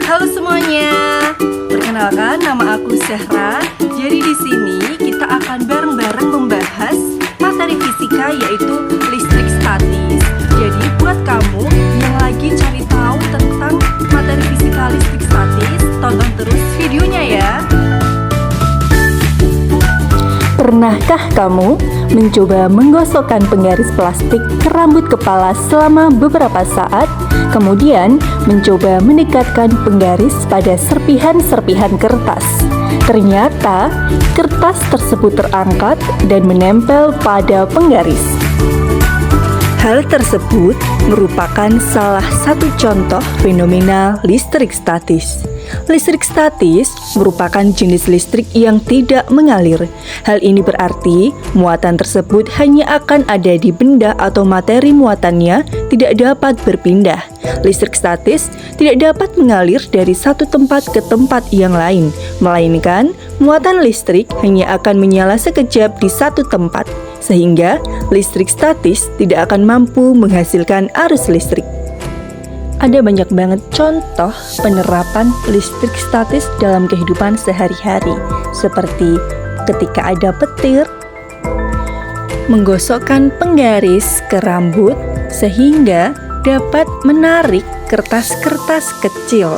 Halo semuanya, perkenalkan nama aku Zahra. Jadi di sini kita akan bareng-bareng membahas materi fisika yaitu listrik statis. Jadi buat kamu yang lagi cari tahu tentang materi fisika listrik statis, tonton terus videonya ya. Pernahkah kamu mencoba menggosokkan penggaris plastik ke rambut kepala selama beberapa saat, kemudian mencoba mendekatkan penggaris pada serpihan-serpihan kertas? Ternyata, kertas tersebut terangkat dan menempel pada penggaris. Hal tersebut merupakan salah satu contoh fenomena listrik statis. Listrik statis merupakan jenis listrik yang tidak mengalir. Hal ini berarti muatan tersebut hanya akan ada di benda atau materi muatannya tidak dapat berpindah. Listrik statis tidak dapat mengalir dari satu tempat ke tempat yang lain, melainkan muatan listrik hanya akan menyala sekejap di satu tempat, sehingga listrik statis tidak akan mampu menghasilkan arus listrik. Ada banyak banget contoh penerapan listrik statis dalam kehidupan sehari-hari, seperti ketika ada petir, menggosokkan penggaris ke rambut sehingga dapat menarik kertas-kertas kecil.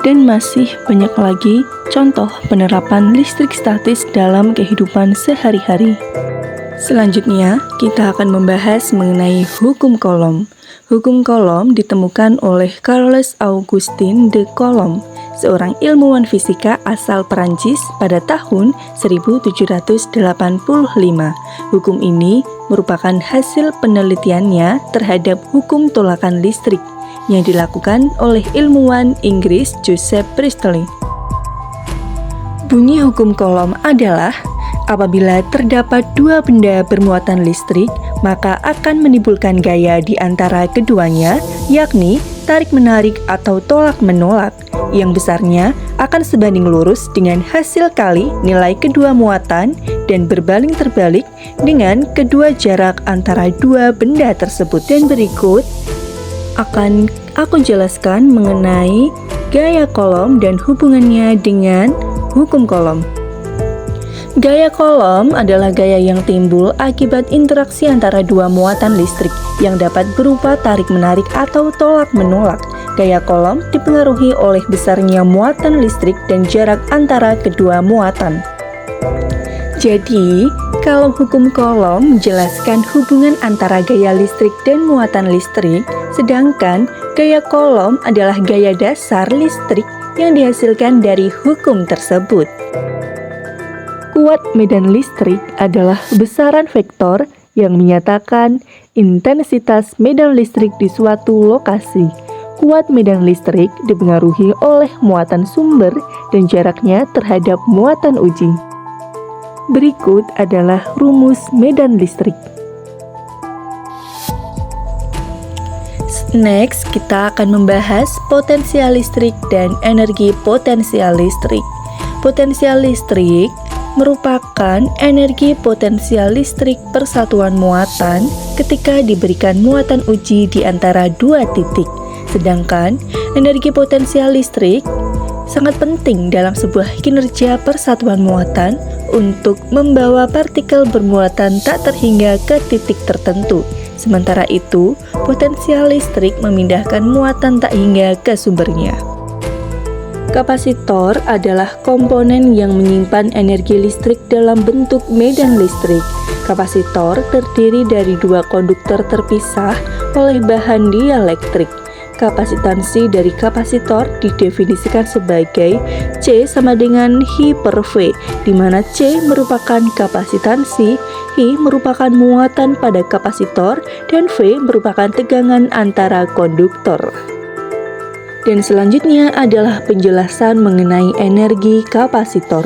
Dan masih banyak lagi contoh penerapan listrik statis dalam kehidupan sehari-hari. Selanjutnya, kita akan membahas mengenai hukum Coulomb. Hukum Coulomb ditemukan oleh Charles Augustin de Coulomb, seorang ilmuwan fisika asal Perancis pada tahun 1785. Hukum ini merupakan hasil penelitiannya terhadap hukum tolakan listrik yang dilakukan oleh ilmuwan Inggris Joseph Priestley. Bunyi hukum Coulomb adalah apabila terdapat dua benda bermuatan listrik, maka akan menimbulkan gaya di antara keduanya, yakni tarik-menarik atau tolak-menolak, yang besarnya akan sebanding lurus dengan hasil kali nilai kedua muatan dan berbaling terbalik dengan kedua jarak antara dua benda tersebut. Dan berikut akan aku jelaskan mengenai gaya Coulomb dan hubungannya dengan hukum Coulomb. Gaya Coulomb adalah gaya yang timbul akibat interaksi antara dua muatan listrik yang dapat berupa tarik-menarik atau tolak-menolak. Gaya Coulomb dipengaruhi oleh besarnya muatan listrik dan jarak antara kedua muatan. Jadi, kalau hukum Coulomb menjelaskan hubungan antara gaya listrik dan muatan listrik, sedangkan gaya Coulomb adalah gaya dasar listrik yang dihasilkan dari hukum tersebut. Kuat medan listrik adalah besaran vektor yang menyatakan intensitas medan listrik di suatu lokasi. Kuat medan listrik dipengaruhi oleh muatan sumber dan jaraknya terhadap muatan uji. Berikut adalah rumus medan listrik. Next, kita akan membahas potensial listrik dan energi potensial listrik. Potensial listrik merupakan energi potensial listrik persatuan muatan ketika diberikan muatan uji di antara dua titik. Sedangkan energi potensial listrik sangat penting dalam sebuah kinerja persatuan muatan untuk membawa partikel bermuatan tak terhingga ke titik tertentu. Sementara itu, potensial listrik memindahkan muatan tak hingga ke sumbernya. Kapasitor adalah komponen yang menyimpan energi listrik dalam bentuk medan listrik. Kapasitor terdiri dari dua konduktor terpisah oleh bahan dielektrik. Kapasitansi dari kapasitor didefinisikan sebagai C sama dengan I per V, di mana C merupakan kapasitansi, I merupakan muatan pada kapasitor, dan V merupakan tegangan antara konduktor. Dan selanjutnya adalah penjelasan mengenai energi kapasitor.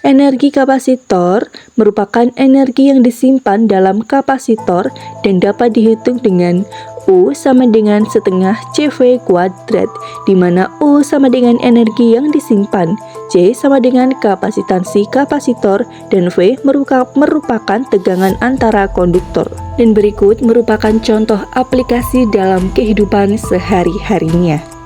Energi kapasitor merupakan energi yang disimpan dalam kapasitor dan dapat dihitung dengan U sama dengan setengah CV kuadrat, di mana U sama dengan energi yang disimpan, C sama dengan kapasitansi kapasitor, dan V merupakan tegangan antara konduktor. Dan berikut merupakan contoh aplikasi dalam kehidupan sehari-harinya.